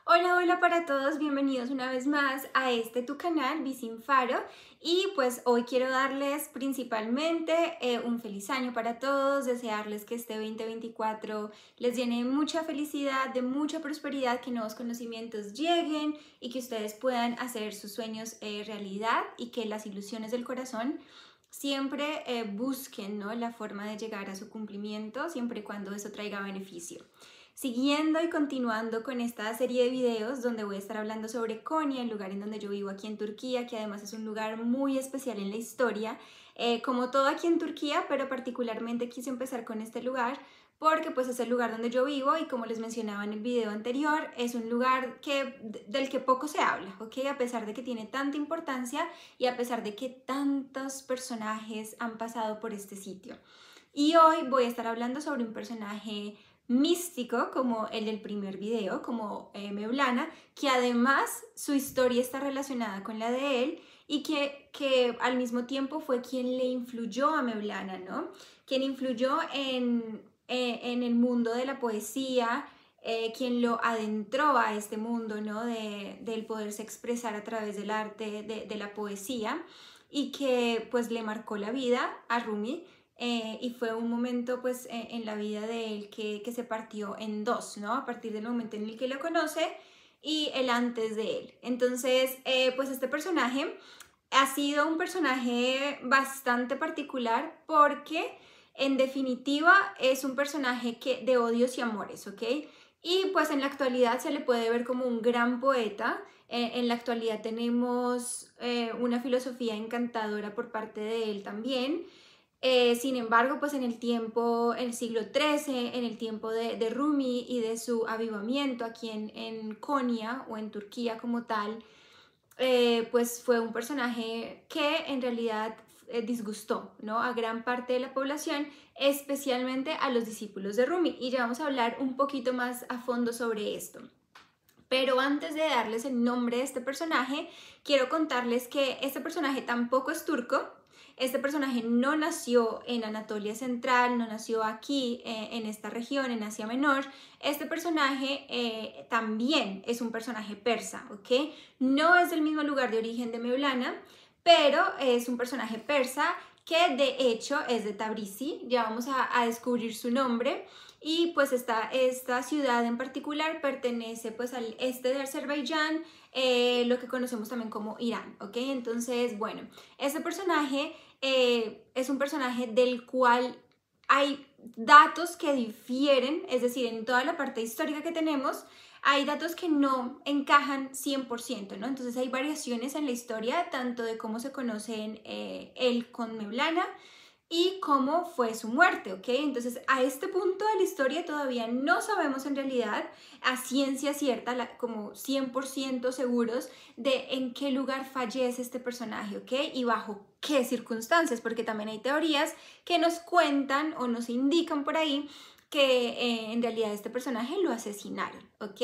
Hola, hola para todos, bienvenidos una vez más a tu canal Bisin Faro y pues hoy quiero darles principalmente un feliz año para todos, desearles que este 2024 les llene de mucha felicidad, de mucha prosperidad, que nuevos conocimientos lleguen y que ustedes puedan hacer sus sueños realidad y que las ilusiones del corazón siempre busquen, ¿no?, la forma de llegar a su cumplimiento siempre y cuando eso traiga beneficio. Siguiendo y continuando con esta serie de videos donde voy a estar hablando sobre Konya, el lugar en donde yo vivo aquí en Turquía, que además es un lugar muy especial en la historia, como todo aquí en Turquía, pero particularmente quise empezar con este lugar porque pues es el lugar donde yo vivo y como les mencionaba en el video anterior, es un lugar del que poco se habla, ¿ok? A pesar de que tiene tanta importancia y a pesar de que tantos personajes han pasado por este sitio. Y hoy voy a estar hablando sobre un personaje místico como el del primer video, como Mevlana, que además su historia está relacionada con la de él y que al mismo tiempo fue quien le influyó a Mevlana, ¿no? Quien influyó en el mundo de la poesía, quien lo adentró a este mundo, ¿no? Del poderse expresar a través del arte, de la poesía, y que pues le marcó la vida a Rumi. Y fue un momento pues en la vida de él que se partió en dos, ¿no? A partir del momento en el que lo conoce y el antes de él. Entonces, pues este personaje ha sido un personaje bastante particular porque en definitiva es un personaje de odios y amores, ¿ok? Y pues en la actualidad se le puede ver como un gran poeta. En la actualidad tenemos una filosofía encantadora por parte de él también. Sin embargo, pues en el siglo XIII, en el tiempo de Rumi y de su avivamiento aquí en Konya o en Turquía como tal, pues fue un personaje que en realidad disgustó, ¿no?, a gran parte de la población, especialmente a los discípulos de Rumi. Y ya vamos a hablar un poquito más a fondo sobre esto. Pero antes de darles el nombre de este personaje, quiero contarles que este personaje tampoco es turco. Este personaje no nació en Anatolia Central, no nació aquí en esta región, en Asia Menor. Este personaje también es un personaje persa, ¿ok? No es del mismo lugar de origen de Mevlana, pero es un personaje persa que de hecho es de Tabrizi. Ya vamos a descubrir su nombre. Y pues esta ciudad en particular pertenece pues al este de Azerbaiyán, lo que conocemos también como Irán, ¿ok? Entonces, bueno, este personaje es un personaje del cual hay datos que difieren, es decir, en toda la parte histórica que tenemos, hay datos que no encajan 100%, ¿no? Entonces hay variaciones en la historia, tanto de cómo se conocen él con Mevlana, y cómo fue su muerte, ¿ok? Entonces, a este punto de la historia todavía no sabemos en realidad a ciencia cierta, como 100% seguros de en qué lugar fallece este personaje, ¿ok? Y bajo qué circunstancias, porque también hay teorías que nos cuentan o nos indican por ahí que en realidad este personaje lo asesinaron, ¿ok?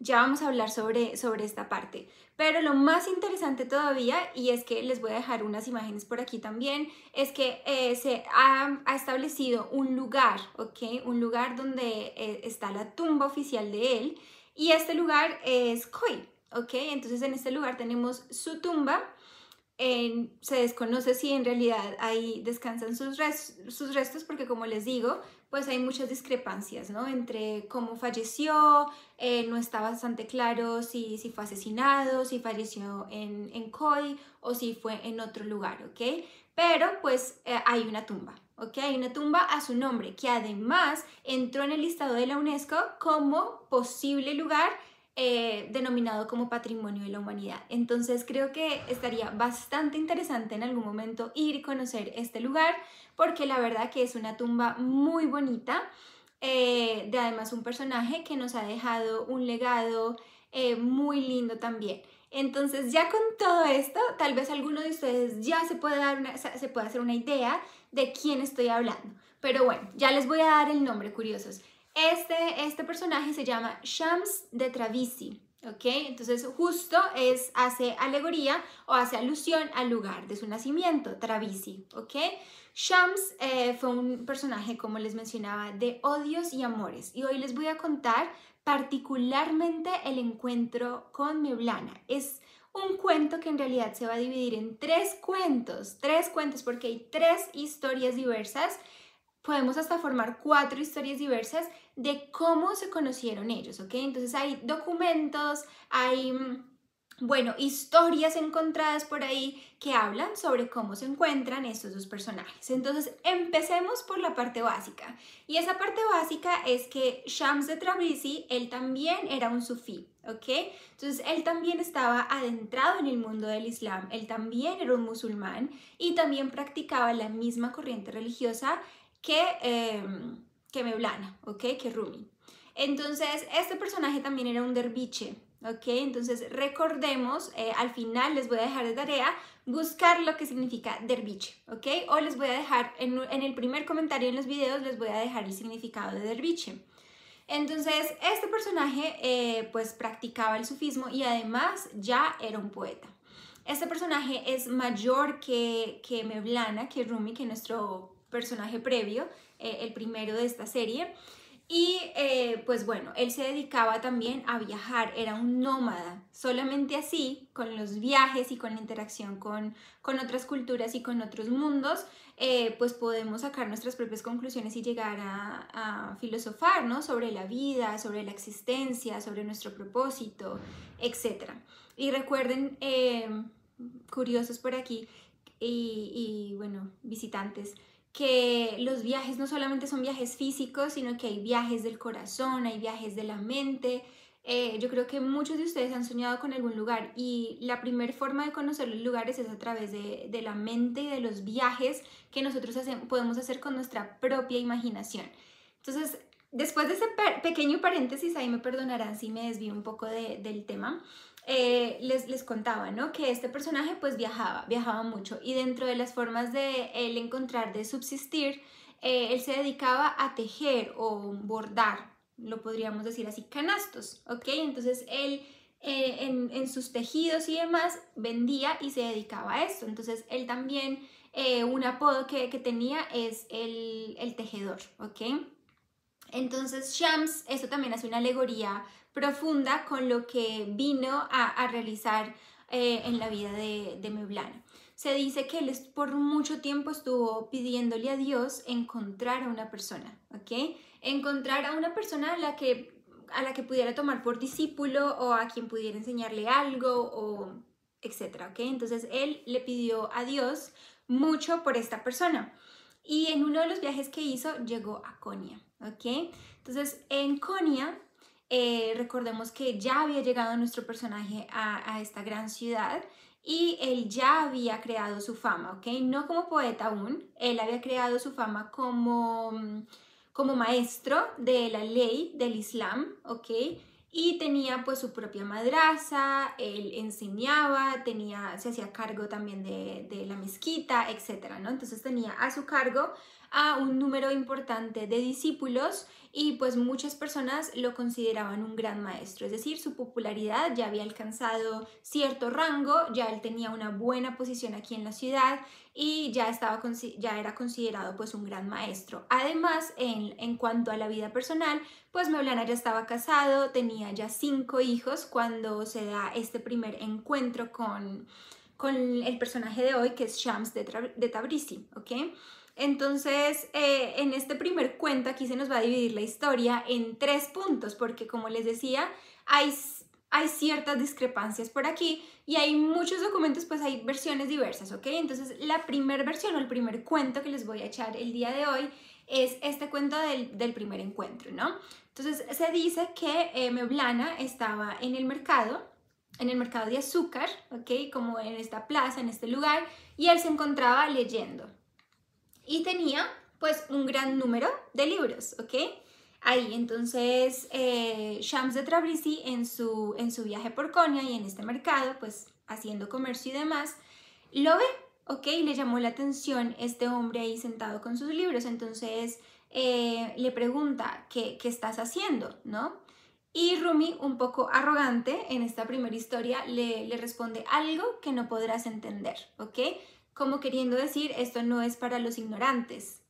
Ya vamos a hablar sobre esta parte. Pero lo más interesante todavía, y es que les voy a dejar unas imágenes por aquí también, es que se ha establecido un lugar, ¿ok? Un lugar donde está la tumba oficial de él, y este lugar es Koi, ¿ok? Entonces en este lugar tenemos su tumba. Se desconoce si en realidad ahí descansan sus restos porque, como les digo, pues hay muchas discrepancias, ¿no?, entre cómo falleció. No está bastante claro si fue asesinado, si falleció en Koi o si fue en otro lugar, ¿ok? Pero pues hay una tumba, ¿ok? Hay una tumba a su nombre que además entró en el listado de la UNESCO como posible lugar denominado como Patrimonio de la Humanidad. Entonces creo que estaría bastante interesante en algún momento ir y conocer este lugar, porque la verdad que es una tumba muy bonita, de además un personaje que nos ha dejado un legado muy lindo también. Entonces, ya con todo esto, tal vez alguno de ustedes ya se puede hacer una idea de quién estoy hablando. Pero bueno, ya les voy a dar el nombre, curiosos. Este personaje se llama Shams de Travisi, ¿ok? Entonces justo hace alegoría o hace alusión al lugar de su nacimiento, Travisi, ¿ok? Shams fue un personaje, como les mencionaba, de odios y amores, y hoy les voy a contar particularmente el encuentro con Mevlana. Es un cuento que en realidad se va a dividir en tres cuentos porque hay tres historias diversas. Podemos hasta formar 4 historias diversas de cómo se conocieron ellos, ¿ok? Entonces hay documentos, hay, bueno, historias encontradas por ahí que hablan sobre cómo se encuentran estos dos personajes. Entonces empecemos por la parte básica. Y esa parte básica es que Shams de Tabrizi, él también era un sufí, ¿ok? Entonces él también estaba adentrado en el mundo del Islam, él también era un musulmán y también practicaba la misma corriente religiosa que Mevlana, ¿ok? Que Rumi. Entonces, este personaje también era un derviche, ¿ok? Entonces, recordemos, al final les voy a dejar de tarea buscar lo que significa derviche, ¿ok? O les voy a dejar, en el primer comentario en los videos, les voy a dejar el significado de derviche. Entonces, este personaje, pues, practicaba el sufismo y además ya era un poeta. Este personaje es mayor que Mevlana, que Rumi, que nuestro personaje previo, el primero de esta serie. Y pues bueno, él se dedicaba también a viajar, era un nómada. Solamente así, con los viajes y con la interacción con otras culturas y con otros mundos, pues podemos sacar nuestras propias conclusiones y llegar a filosofar, ¿no? Sobre la vida, sobre la existencia, sobre nuestro propósito, etc. Y recuerden, curiosos por aquí y bueno, visitantes, que los viajes no solamente son viajes físicos, sino que hay viajes del corazón, hay viajes de la mente. Yo creo que muchos de ustedes han soñado con algún lugar y la primera forma de conocer los lugares es a través de la mente y de los viajes que nosotros podemos hacer con nuestra propia imaginación. Entonces, después de ese pequeño paréntesis, ahí me perdonarán si me desvío un poco del tema. Les contaba, ¿no? Que este personaje pues viajaba mucho y dentro de las formas de él encontrar de subsistir, él se dedicaba a tejer o bordar, lo podríamos decir así, canastos, ¿ok? Entonces él en sus tejidos y demás vendía y se dedicaba a esto. Entonces él también, un apodo que tenía es el tejedor, ¿ok? Entonces Shams, esto también hace una alegoría profunda con lo que vino a realizar en la vida de Mevlana. Se dice que él por mucho tiempo estuvo pidiéndole a Dios encontrar a una persona, ¿ok? Encontrar a una persona a la que pudiera tomar por discípulo o a quien pudiera enseñarle algo o etcétera, ¿ok? Entonces él le pidió a Dios mucho por esta persona. Y en uno de los viajes que hizo llegó a Konya, ¿ok? Entonces en Konya, recordemos que ya había llegado nuestro personaje a esta gran ciudad y él ya había creado su fama, ¿ok? No como poeta aún, él había creado su fama como maestro de la ley del Islam, ¿ok? Y tenía pues su propia madraza, él enseñaba, se hacía cargo también de la mezquita, etcétera, ¿no? Entonces tenía a su cargo a un número importante de discípulos y pues muchas personas lo consideraban un gran maestro, es decir, su popularidad ya había alcanzado cierto rango, ya él tenía una buena posición aquí en la ciudad y ya era considerado pues un gran maestro. Además, en cuanto a la vida personal, pues Mevlana ya estaba casado, tenía ya 5 hijos cuando se da este primer encuentro con el personaje de hoy, que es Shams de Tabrizi, ¿ok? Entonces, en este primer cuento aquí se nos va a dividir la historia en 3 puntos, porque como les decía, hay ciertas discrepancias por aquí y hay muchos documentos, pues hay versiones diversas, ¿ok? Entonces, la primera versión o el primer cuento que les voy a echar el día de hoy es este cuento del primer encuentro, ¿no? Entonces, se dice que Mevlana estaba en el mercado de azúcar, ¿ok? Como en esta plaza, en este lugar, y él se encontraba leyendo. Y tenía pues un gran número de libros, ¿ok? Ahí, entonces, Shams de Tabrizi en su viaje por Konya y en este mercado, pues haciendo comercio y demás, lo ve, ¿ok? Le llamó la atención este hombre ahí sentado con sus libros, entonces le pregunta, ¿qué estás haciendo? ¿No? Y Rumi, un poco arrogante en esta primera historia, le responde algo que no podrás entender, ¿ok? Como queriendo decir, esto no es para los ignorantes.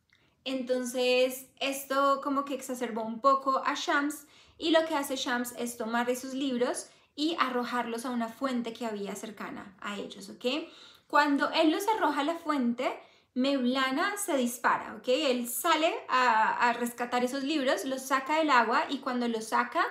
Entonces, esto como que exacerbó un poco a Shams y lo que hace Shams es tomar esos libros y arrojarlos a una fuente que había cercana a ellos, ¿ok? Cuando él los arroja a la fuente, Mevlana se dispara, ¿ok? Él sale a rescatar esos libros, los saca del agua y cuando los saca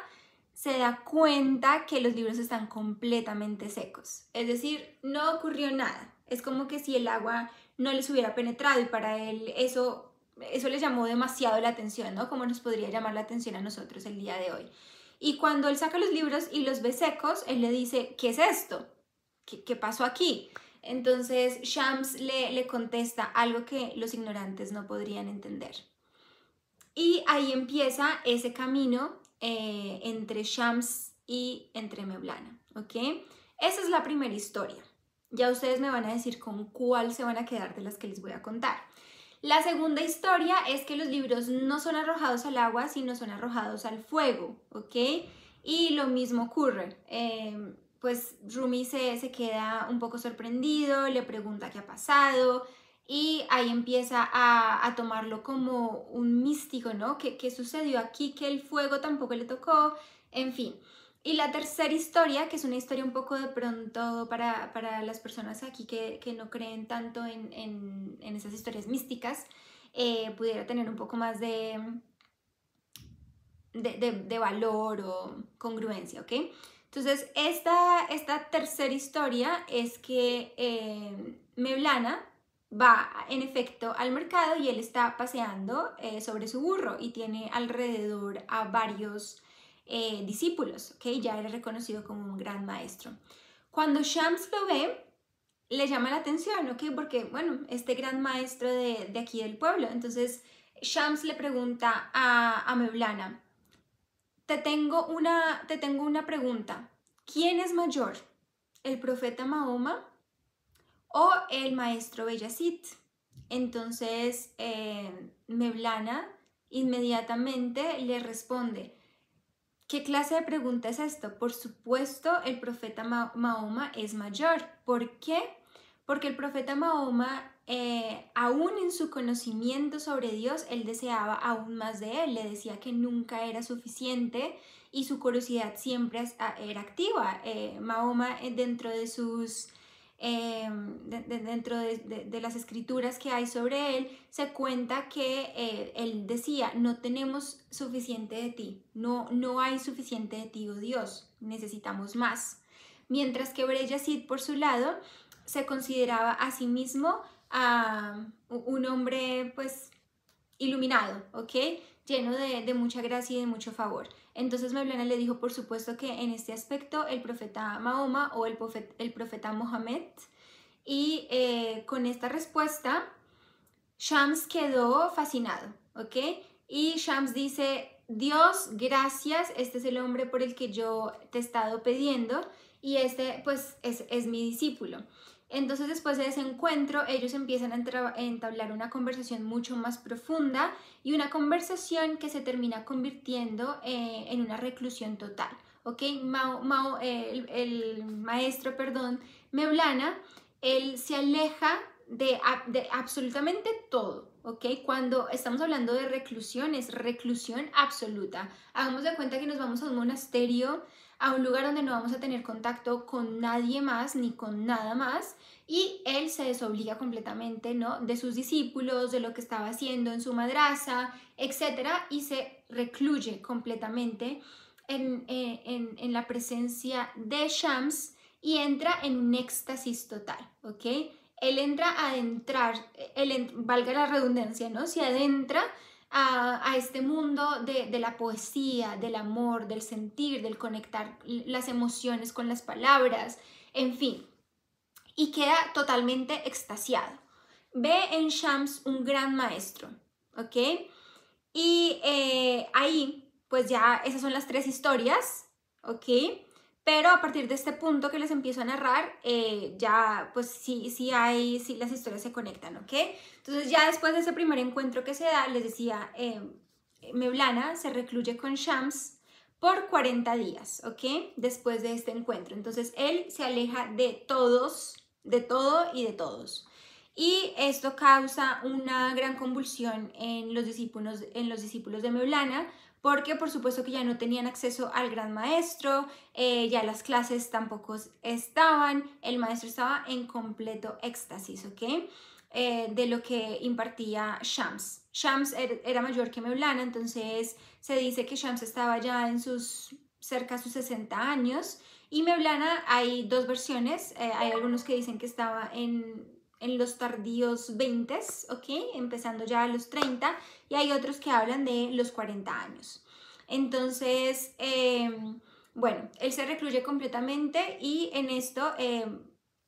se da cuenta que los libros están completamente secos. Es decir, no ocurrió nada. Es como que si el agua no les hubiera penetrado y para él eso le llamó demasiado la atención, ¿no? Como nos podría llamar la atención a nosotros el día de hoy. Y cuando él saca los libros y los ve secos, él le dice, ¿qué es esto? ¿Qué pasó aquí? Entonces Shams le contesta algo que los ignorantes no podrían entender. Y ahí empieza ese camino entre Shams y entre Mevlana, ¿ok? Esa es la primera historia. Ya ustedes me van a decir con cuál se van a quedar de las que les voy a contar. La segunda historia es que los libros no son arrojados al agua, sino son arrojados al fuego, ¿ok? Y lo mismo ocurre. Pues Rumi se queda un poco sorprendido, le pregunta qué ha pasado y ahí empieza a tomarlo como un místico, ¿no? ¿Qué sucedió aquí? Que el fuego tampoco le tocó, en fin. Y la tercera historia, que es una historia un poco de pronto para las personas aquí que no creen tanto en esas historias místicas, pudiera tener un poco más de valor o congruencia, ¿ok? Entonces, esta tercera historia es que Mevlana va en efecto al mercado y él está paseando sobre su burro y tiene alrededor a varios discípulos, ¿ok? Ya era reconocido como un gran maestro. Cuando Shams lo ve, le llama la atención, ¿ok? Porque, bueno, este gran maestro de aquí del pueblo. Entonces, Shams le pregunta a Mevlana, te tengo una pregunta. ¿Quién es mayor? ¿El profeta Mahoma o el maestro Bayazid? Entonces, Mevlana inmediatamente le responde, ¿qué clase de pregunta es esto? Por supuesto, el profeta Mahoma es mayor. ¿Por qué? Porque el profeta Mahoma, aún en su conocimiento sobre Dios, él deseaba aún más de él. Le decía que nunca era suficiente y su curiosidad siempre era activa. Mahoma, dentro de sus dentro de las escrituras que hay sobre él, se cuenta que él decía, no tenemos suficiente de ti, no hay suficiente de ti, oh Dios, necesitamos más. Mientras que Bayazid, por su lado, se consideraba a sí mismo un hombre, pues, iluminado, ¿ok? Lleno de mucha gracia y de mucho favor. Entonces Mevlana le dijo, por supuesto que en este aspecto el profeta Mahoma o el profeta Mohammed. Y con esta respuesta Shams quedó fascinado, ¿ok? Y Shams dice, Dios, gracias, este es el hombre por el que yo te he estado pidiendo y este pues es mi discípulo. Entonces después de ese encuentro ellos empiezan a entablar una conversación mucho más profunda y una conversación que se termina convirtiendo en una reclusión total, ¿ok? El maestro, perdón, Mevlana, él se aleja de absolutamente todo, ¿ok? Cuando estamos hablando de reclusión, es reclusión absoluta. Hagamos de cuenta que nos vamos a un monasterio, a un lugar donde no vamos a tener contacto con nadie más ni con nada más y él se desobliga completamente, ¿no? De sus discípulos, de lo que estaba haciendo en su madraza, etcétera, y se recluye completamente en la presencia de Shams y entra en un éxtasis total, ¿ok? Él entra a adentrar, valga la redundancia, ¿no? Se adentra a este mundo de la poesía, del amor, del sentir, del conectar las emociones con las palabras, en fin, y queda totalmente extasiado. Ve en Shams un gran maestro, ¿ok? Y ahí, pues ya esas son las tres historias, ¿ok? Pero a partir de este punto que les empiezo a narrar, ya pues sí las historias se conectan, ¿ok? Entonces ya después de ese primer encuentro que se da, les decía, Mevlana se recluye con Shams por 40 días, ¿ok? Después de este encuentro. Entonces él se aleja de todos, de todo y de todos. Y esto causa una gran convulsión en los discípulos de Mevlana, porque por supuesto que ya no tenían acceso al gran maestro, ya las clases tampoco estaban, el maestro estaba en completo éxtasis, ¿ok? De lo que impartía Shams. Shams era mayor que Mevlana, entonces se dice que Shams estaba ya en cerca de sus 60 años, y Mevlana hay dos versiones, hay algunos que dicen que estaba en los tardíos 20, ¿ok? Empezando ya a los 30, y hay otros que hablan de los 40 años. Entonces, bueno, él se recluye completamente, y en esto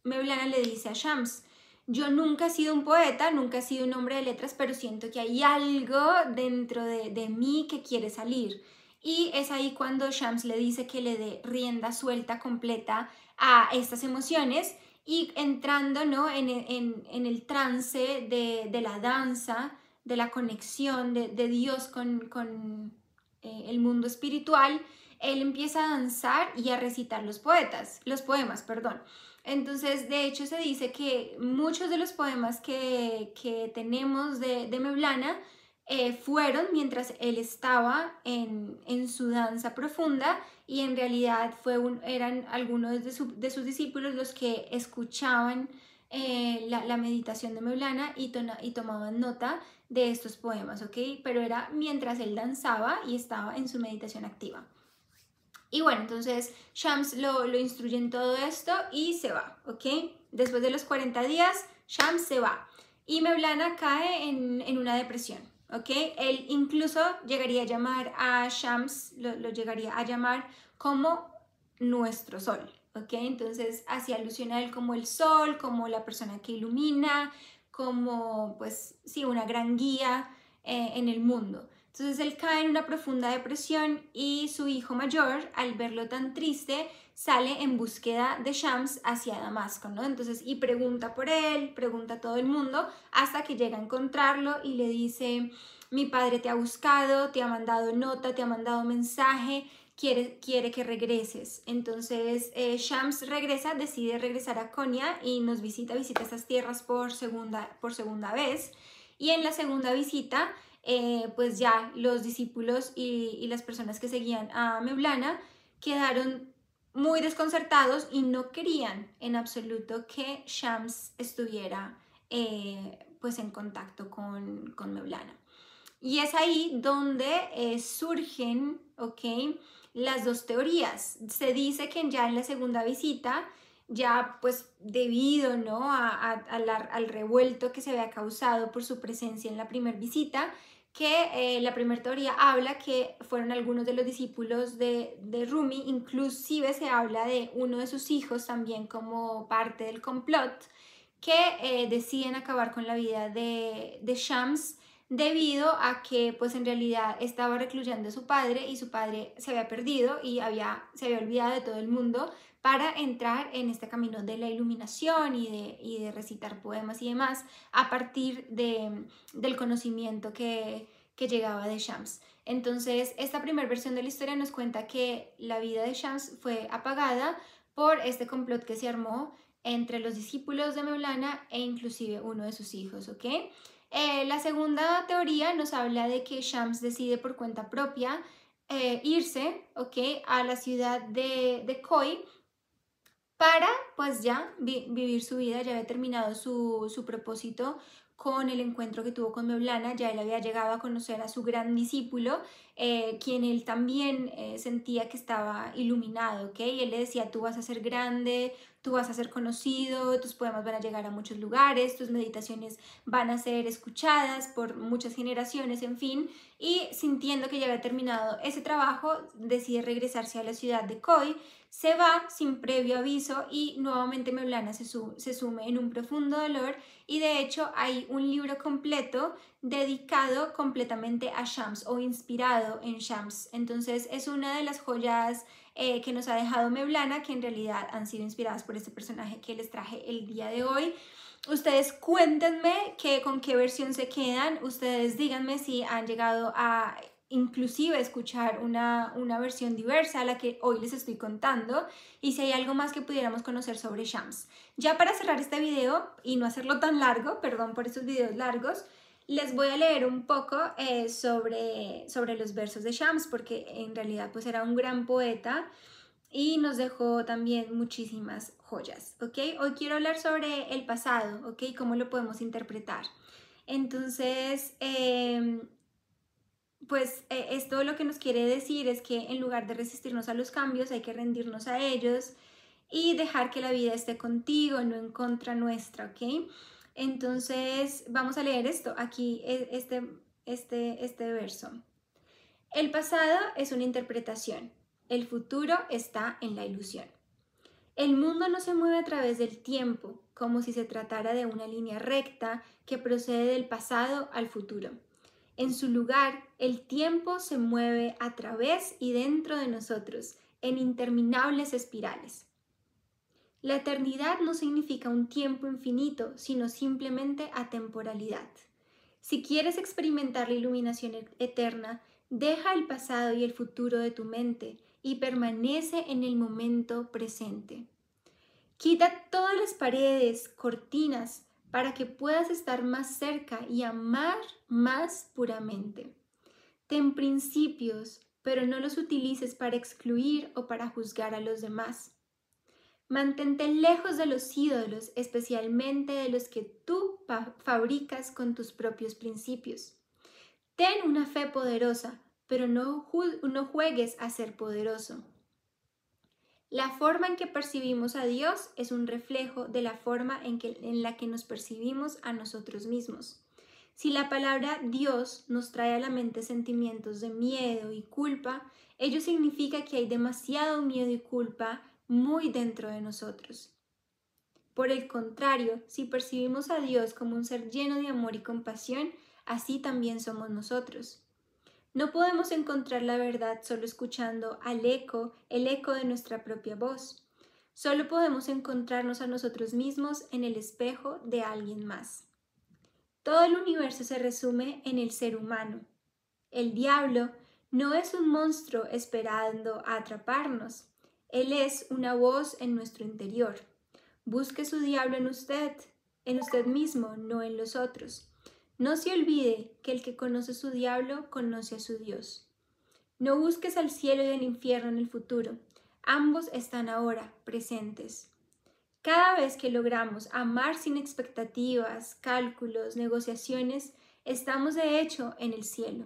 Mevlana le dice a Shams: yo nunca he sido un poeta, nunca he sido un hombre de letras, pero siento que hay algo dentro de mí que quiere salir. Y es ahí cuando Shams le dice que le dé rienda suelta completa a estas emociones, y entrando, ¿no?, en el trance de la danza, de la conexión de Dios con el mundo espiritual, él empieza a danzar y a recitar los poemas, perdón. Entonces, de hecho, se dice que muchos de los poemas que tenemos de Mevlana fueron mientras él estaba en su danza profunda, y en realidad eran algunos de sus discípulos los que escuchaban la meditación de Mevlana y tomaban nota de estos poemas, ¿ok? Pero era mientras él danzaba y estaba en su meditación activa. Y bueno, entonces Shams lo instruye en todo esto y se va, ¿ok? Después de los 40 días, Shams se va y Mevlana cae en una depresión, ¿ok? Él incluso llegaría a llamar a Shams, lo llegaría a llamar como nuestro sol, ¿ok? Entonces hacía alusión a él como el sol, como la persona que ilumina, como, pues sí, una gran guía en el mundo. Entonces él cae en una profunda depresión, y su hijo mayor, al verlo tan triste, sale en búsqueda de Shams hacia Damasco, ¿no? Entonces, y pregunta por él, pregunta a todo el mundo, hasta que llega a encontrarlo y le dice: mi padre te ha buscado, te ha mandado nota, te ha mandado mensaje, quiere que regreses. Entonces Shams decide regresar a Konya y nos visita estas tierras por segunda vez, y en la segunda visita pues ya los discípulos y las personas que seguían a Mevlana quedaron muy desconcertados y no querían en absoluto que Shams estuviera pues en contacto con Mevlana. Y es ahí donde surgen, ¿ok?, las dos teorías. Se dice que ya en la segunda visita, ya pues debido, ¿no?, al revuelto que se había causado por su presencia en la primera visita, que la primera teoría habla que fueron algunos de los discípulos de Rumi, inclusive se habla de uno de sus hijos también como parte del complot, que deciden acabar con la vida de Shams, debido a que pues en realidad estaba recluyendo a su padre, y su padre se había perdido y se había olvidado de todo el mundo para entrar en este camino de la iluminación y de recitar poemas y demás a partir del conocimiento que llegaba de Shams. Entonces, esta primera versión de la historia nos cuenta que la vida de Shams fue apagada por este complot que se armó entre los discípulos de Mevlana e inclusive uno de sus hijos, ¿ok? La segunda teoría nos habla de que Shams decide por cuenta propia irse, ¿ok?, a la ciudad de Khoi para pues ya vivir su vida. Ya había terminado su propósito con el encuentro que tuvo con Mevlana, ya él había llegado a conocer a su gran discípulo, quien él también sentía que estaba iluminado, ¿ok? Y él le decía: tú vas a ser grande, tú vas a ser conocido, tus poemas van a llegar a muchos lugares, tus meditaciones van a ser escuchadas por muchas generaciones, en fin. Y sintiendo que ya había terminado ese trabajo, decide regresarse a la ciudad de Khoi, se va sin previo aviso, y nuevamente Mevlana se sume en un profundo dolor, y de hecho hay un libro completo dedicado completamente a Shams o inspirado en Shams. Entonces es una de las joyas que nos ha dejado Mevlana, que en realidad han sido inspiradas por este personaje que les traje el día de hoy. Ustedes cuéntenme con qué versión se quedan, ustedes díganme si han llegado a inclusive escuchar una versión diversa a la que hoy les estoy contando, y si hay algo más que pudiéramos conocer sobre Shams. Ya para cerrar este video y no hacerlo tan largo, perdón por estos videos largos, Les voy a leer un poco sobre los versos de Shams, porque en realidad pues era un gran poeta y nos dejó también muchísimas joyas, ¿ok? Hoy quiero hablar sobre el pasado, ¿ok? ¿Cómo lo podemos interpretar? Entonces, pues esto lo que nos quiere decir es que en lugar de resistirnos a los cambios, hay que rendirnos a ellos y dejar que la vida esté contigo, no en contra nuestra, ¿ok? Entonces, vamos a leer esto, aquí, este verso. El pasado es una interpretación, el futuro está en la ilusión. El mundo no se mueve a través del tiempo, como si se tratara de una línea recta que procede del pasado al futuro. En su lugar, el tiempo se mueve a través y dentro de nosotros, en interminables espirales. La eternidad no significa un tiempo infinito, sino simplemente atemporalidad. Si quieres experimentar la iluminación eterna, deja el pasado y el futuro de tu mente y permanece en el momento presente. Quita todas las paredes, cortinas, para que puedas estar más cerca y amar más puramente. Ten principios, pero no los utilices para excluir o para juzgar a los demás. Mantente lejos de los ídolos, especialmente de los que tú fabricas con tus propios principios. Ten una fe poderosa, pero no juegues a ser poderoso. La forma en que percibimos a Dios es un reflejo de la forma en la que nos percibimos a nosotros mismos. Si la palabra Dios nos trae a la mente sentimientos de miedo y culpa, ello significa que hay demasiado miedo y culpa muy dentro de nosotros. Por el contrario, si percibimos a Dios como un ser lleno de amor y compasión, así también somos nosotros. No podemos encontrar la verdad solo escuchando el eco de nuestra propia voz. Solo podemos encontrarnos a nosotros mismos en el espejo de alguien más. Todo el universo se resume en el ser humano. El diablo no es un monstruo esperando a atraparnos. Él es una voz en nuestro interior. Busque su diablo en usted mismo, no en los otros. No se olvide que el que conoce su diablo conoce a su Dios. No busques al cielo y al infierno en el futuro. Ambos están ahora presentes. Cada vez que logramos amar sin expectativas, cálculos, negociaciones, estamos de hecho en el cielo.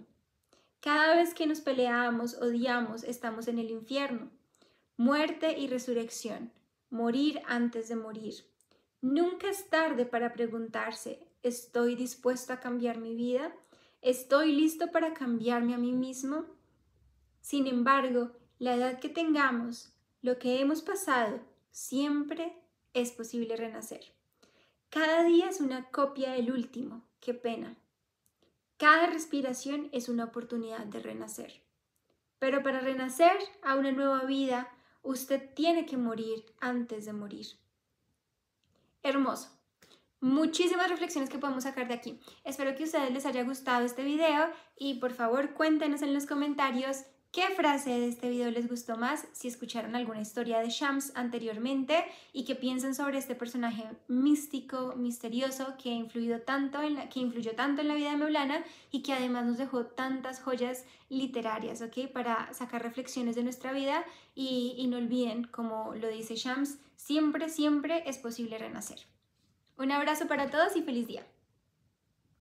Cada vez que nos peleamos, odiamos, estamos en el infierno. Muerte y resurrección. Morir antes de morir. Nunca es tarde para preguntarse, ¿estoy dispuesto a cambiar mi vida? ¿Estoy listo para cambiarme a mí mismo? Sin embargo, la edad que tengamos, lo que hemos pasado, siempre es posible renacer. Cada día es una copia del último, qué pena. Cada respiración es una oportunidad de renacer. Pero para renacer a una nueva vida, usted tiene que morir antes de morir. Hermoso. Muchísimas reflexiones que podemos sacar de aquí. Espero que a ustedes les haya gustado este video y por favor cuéntenos en los comentarios qué frase de este video les gustó más, si escucharon alguna historia de Shams anteriormente y qué piensan sobre este personaje místico, misterioso que influyó tanto en la vida de Maulana y que además nos dejó tantas joyas literarias, ¿ok? Para sacar reflexiones de nuestra vida y no olviden, como lo dice Shams, siempre, siempre es posible renacer. Un abrazo para todos y feliz día.